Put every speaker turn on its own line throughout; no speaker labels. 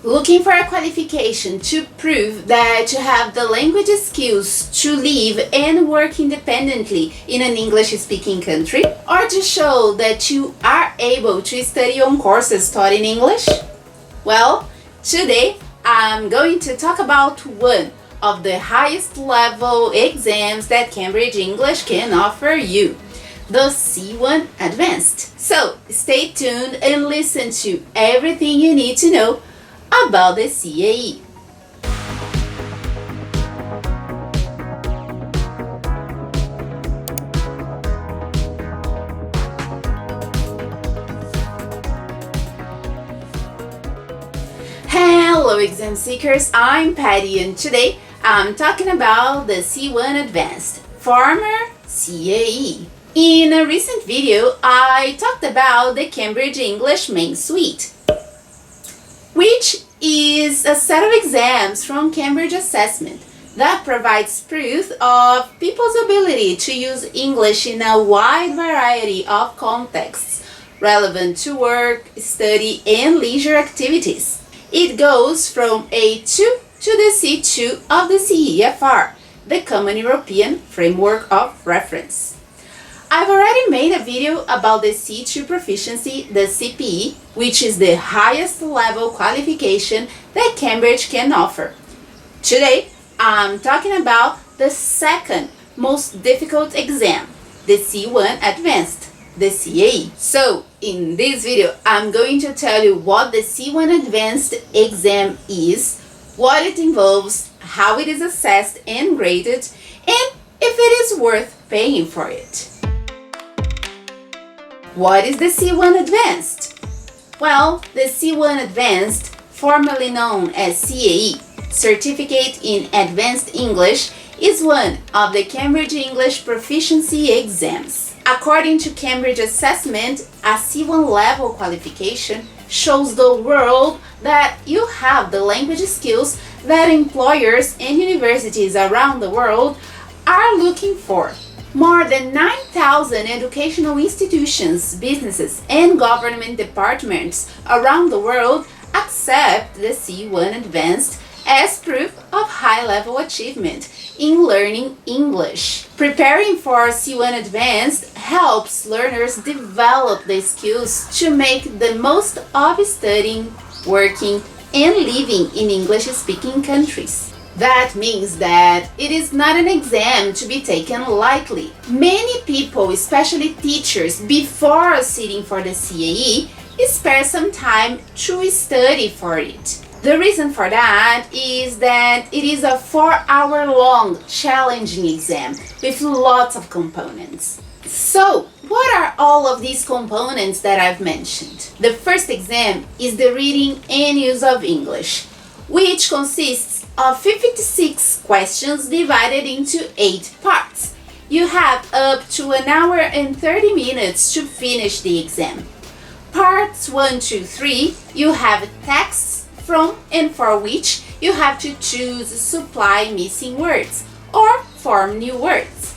Looking for a qualification to prove that you have the language skills to live and work independently in an English-speaking country, or to show that you are able to study on courses taught in English? Well, today I'm going to talk about one of the highest level exams that Cambridge English can offer you, the C1 Advanced. So stay tuned and listen to everything you need to know about the CAE. Hello exam seekers, I'm Patty and today I'm talking about the C1 Advanced, former CAE. In a recent video, I talked about the Cambridge English Main Suite, which is a set of exams from Cambridge Assessment that provides proof of people's ability to use English in a wide variety of contexts relevant to work, study, and leisure activities. It goes from A2 to the C2 of the CEFR, the Common European Framework of Reference. I've already made a video about the C2 Proficiency, the CPE, which is the highest level qualification that Cambridge can offer. Today, I'm talking about the second most difficult exam, the C1 Advanced, the CAE. So, in this video, I'm going to tell you what the C1 Advanced exam is, what it involves, how it is assessed and graded, and if it is worth paying for it. What is the C1 Advanced? Well, the C1 Advanced, formerly known as CAE, Certificate in Advanced English, is one of the Cambridge English Proficiency Exams. According to Cambridge Assessment, a C1 level qualification shows the world that you have the language skills that employers and universities around the world are looking for. More than 9,000 educational institutions, businesses, and government departments around the world accept the C1 Advanced as proof of high-level achievement in learning English. Preparing for C1 Advanced helps learners develop the skills to make the most of studying, working, and living in English-speaking countries. That means that it is not an exam to be taken lightly. Many people, especially teachers, before sitting for the CAE, spare some time to study for it. The reason for that is that it is a 4-hour-long challenging exam with lots of components. So, what are all of these components that I've mentioned? The first exam is the reading and use of English, which consists of 56 questions divided into 8 parts. You have up to 1 hour and 30 minutes to finish the exam. Parts 1 to 3, you have texts from and for which you have to choose supply missing words or form new words.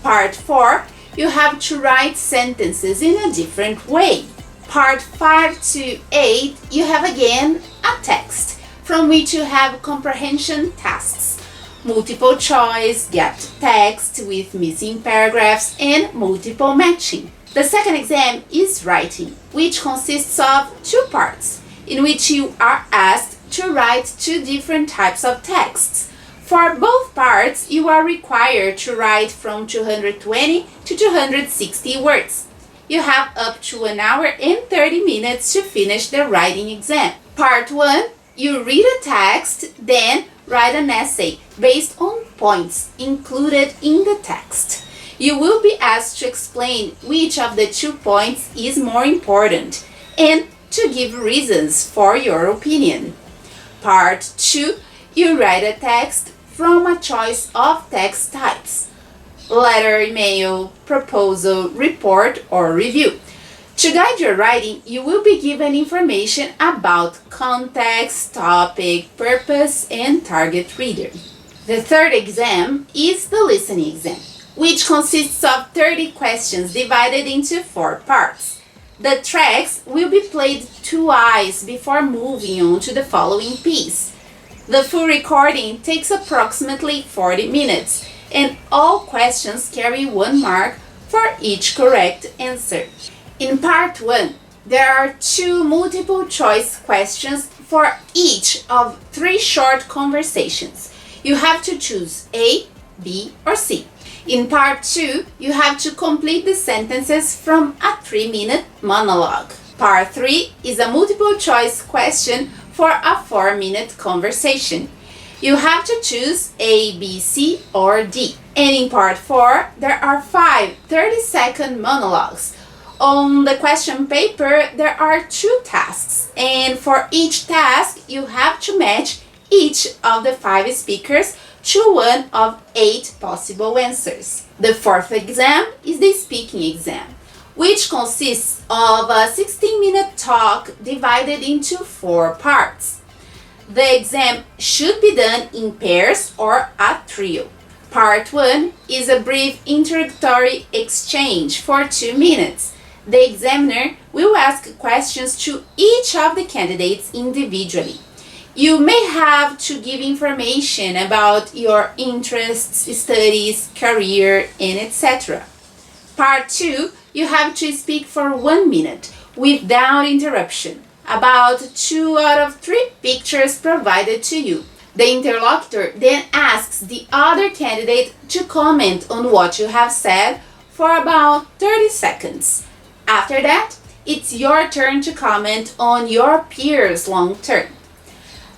Part 4, you have to write sentences in a different way. Part 5 to 8, you have again a text, from which you have comprehension tasks, multiple choice, gapped text with missing paragraphs, and multiple matching. The second exam is writing, which consists of 2 parts, in which you are asked to write 2 different types of texts. For both parts, you are required to write from 220 to 260 words. You have up to 1 hour and 30 minutes to finish the writing exam. Part 1, you read a text, then write an essay based on points included in the text. You will be asked to explain which of the 2 points is more important and to give reasons for your opinion. Part 2, you write a text from a choice of text types: letter, email, proposal, report, or review. To guide your writing, you will be given information about context, topic, purpose, and target reader. The third exam is the listening exam, which consists of 30 questions divided into 4 parts. The tracks will be played twice before moving on to the following piece. The full recording takes approximately 40 minutes, and all questions carry 1 mark for each correct answer. In part 1, there are 2 multiple choice questions for each of 3 short conversations. You have to choose A, B, or C. In part 2, you have to complete the sentences from a 3-minute monologue. Part 3 is a multiple choice question for a 4-minute conversation. You have to choose A, B, C, or D. And in part 4, there are 5 30-second monologues. On the question paper, there are 2 tasks, and for each task, you have to match each of the 5 speakers to one of 8 possible answers. The 4th exam is the speaking exam, which consists of a 16-minute talk divided into 4 parts. The exam should be done in pairs or a trio. Part 1 is a brief introductory exchange for 2 minutes. The examiner will ask questions to each of the candidates individually. You may have to give information about your interests, studies, career, and etc. Part 2, you have to speak for 1 minute without interruption about 2 out of 3 pictures provided to you. The interlocutor then asks the other candidate to comment on what you have said for about 30 seconds. After that, it's your turn to comment on your peers' long term.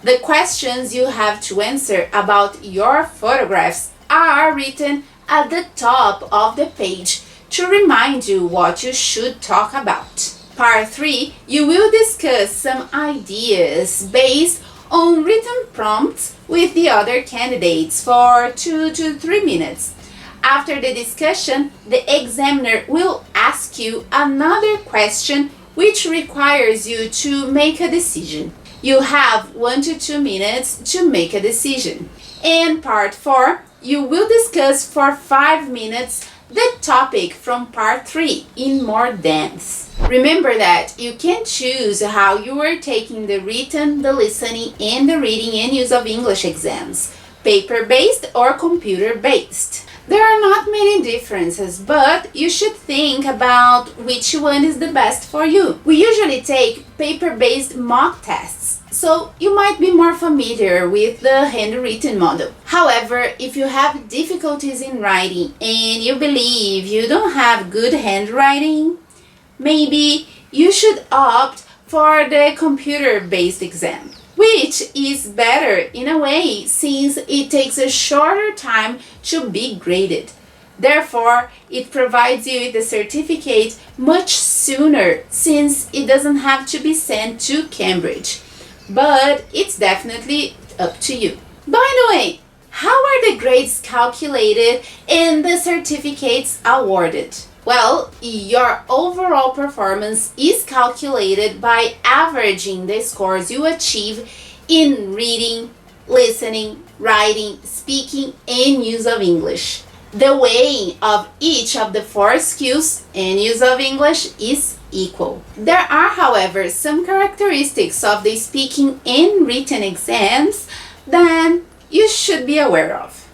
The questions you have to answer about your photographs are written at the top of the page to remind you what you should talk about. Part 3, you will discuss some ideas based on written prompts with the other candidates for 2 to 3 minutes. After the discussion, the examiner will ask you another question which requires you to make a decision. You have 1 to 2 minutes to make a decision. In part 4, you will discuss for 5 minutes the topic from part 3 in more depth. Remember that you can choose how you are taking the written, the listening, and the reading and use of English exams, paper-based or computer-based. There are not many differences, but you should think about which one is the best for you. We usually take paper-based mock tests, so you might be more familiar with the handwritten model. However, if you have difficulties in writing and you believe you don't have good handwriting, maybe you should opt for the computer-based exam, which is better in a way since it takes a shorter time to be graded. Therefore, it provides you with the certificate much sooner since it doesn't have to be sent to Cambridge. But it's definitely up to you. By the way, how are the grades calculated and the certificates awarded? Well, your overall performance is calculated by averaging the scores you achieve in reading, listening, writing, speaking, and use of English. The weighing of each of the 4 skills and use of English is equal. There are, however, some characteristics of the speaking and written exams that you should be aware of.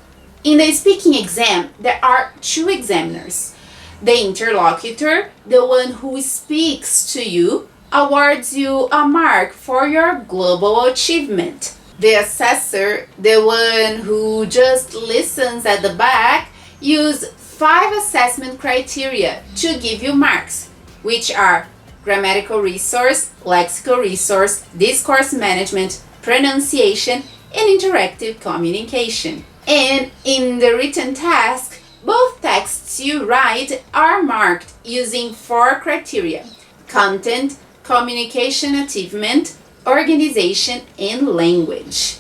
In the speaking exam, there are 2 examiners. The interlocutor, the one who speaks to you, awards you a mark for your global achievement. The assessor, the one who just listens at the back, uses 5 assessment criteria to give you marks, which are grammatical resource, lexical resource, discourse management, pronunciation, and interactive communication. And in the written task, both texts you write are marked using 4 criteria: content, communication achievement, organization, and language.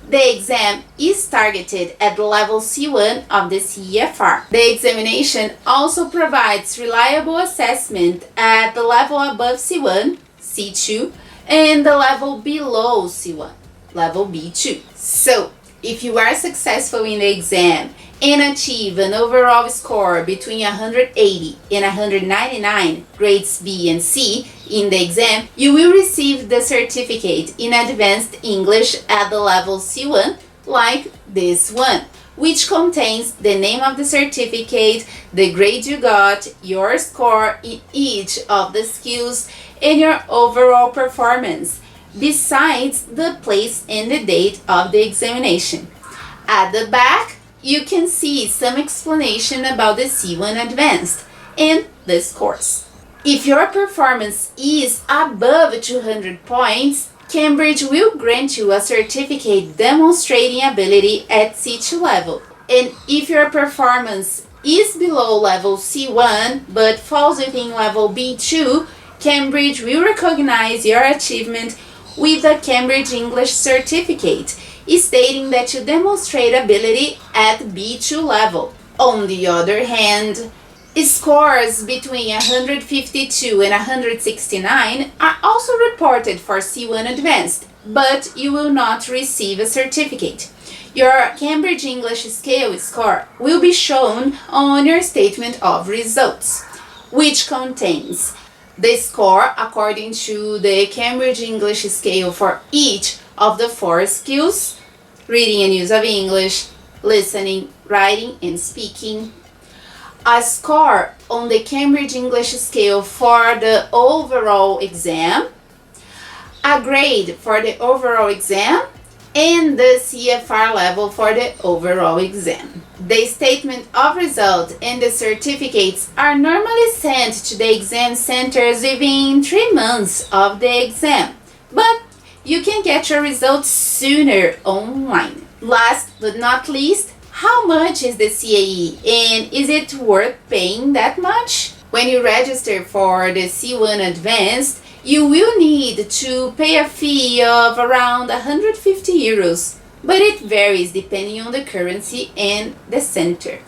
The exam is targeted at level C1 of the CEFR. The examination also provides reliable assessment at the level above C1, C2, and the level below C1, level B2. So, if you are successful in the exam and achieve an overall score between 180 and 199, grades B and C, in the exam, you will receive the certificate in Advanced English at the level C1, like this one, which contains the name of the certificate, the grade you got, your score in each of the skills, and your overall performance, besides the place and the date of the examination. At the back, you can see some explanation about the C1 Advanced and this course. If your performance is above 200 points, Cambridge will grant you a certificate demonstrating ability at C2 level. And if your performance is below level C1 but falls within level B2, Cambridge will recognize your achievement with a Cambridge English certificate, stating that you demonstrate ability at B2 level. On the other hand, scores between 152 and 169 are also reported for C1 Advanced, but you will not receive a certificate. Your Cambridge English Scale score will be shown on your statement of results, which contains the score according to the Cambridge English Scale for each of the 4 skills: reading and use of English, listening, writing, and speaking. A score on the Cambridge English Scale for the overall exam, a grade for the overall exam, and the CEFR level for the overall exam. The statement of result and the certificates are normally sent to the exam centers within 3 months of the exam, but you can get your results sooner online. Last but not least, how much is the CAE, and is it worth paying that much? When you register for the C1 Advanced, you will need to pay a fee of around 150 euros, but it varies depending on the currency and the center.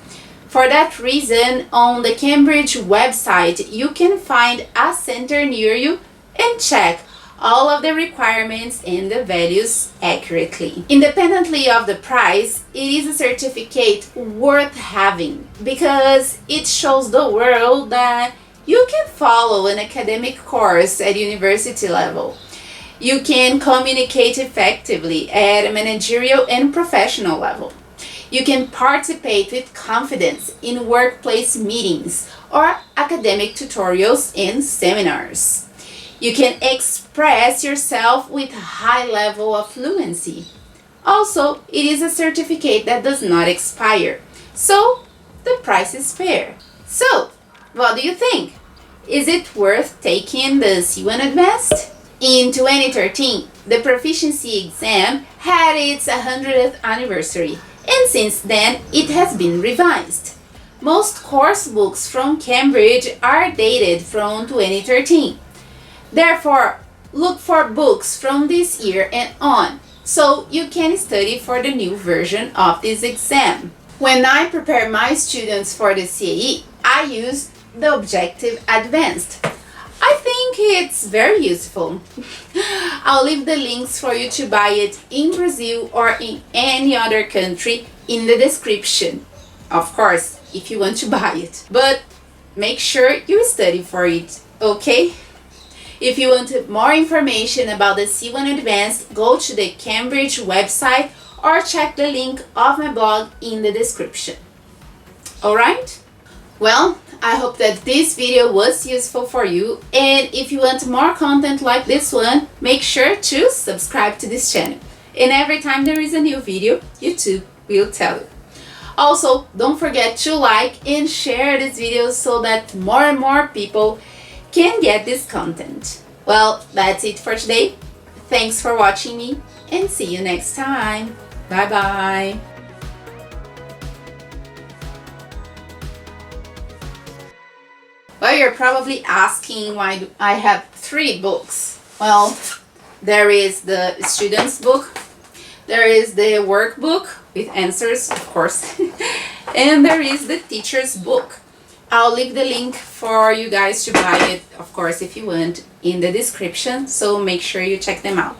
For that reason, on the Cambridge website, you can find a center near you and check all of the requirements and the values accurately. Independently of the price, it is a certificate worth having because it shows the world that you can follow an academic course at university level. You can communicate effectively at a managerial and professional level. You can participate with confidence in workplace meetings or academic tutorials and seminars. You can express yourself with a high level of fluency. Also, it is a certificate that does not expire, so the price is fair. So, what do you think? Is it worth taking the C1 Advanced? In 2013, the Proficiency Exam had its 100th anniversary, and since then it has been revised. Most course books from Cambridge are dated from 2013. Therefore, look for books from this year and on, so you can study for the new version of this exam. When I prepare my students for the CAE, I use the Objective Advanced. I think it's very useful. I'll leave the links for you to buy it in Brazil or in any other country in the description. Of course, if you want to buy it. But make sure you study for it, okay? If you want more information about the C1 Advanced, go to the Cambridge website or check the link of my blog in the description. Alright? Well, I hope that this video was useful for you, and if you want more content like this one, make sure to subscribe to this channel. And every time there is a new video, YouTube will tell you. Also, don't forget to like and share this video so that more and more people can get this content. Well, that's it for today. Thanks for watching me, and see you next time. Bye bye. Well, you're probably asking why do I have 3 books. Well, there is the student's book, there is the workbook with answers, of course, and there is the teacher's book. I'll leave the link for you guys to buy it, of course, if you want, in the description, so make sure you check them out.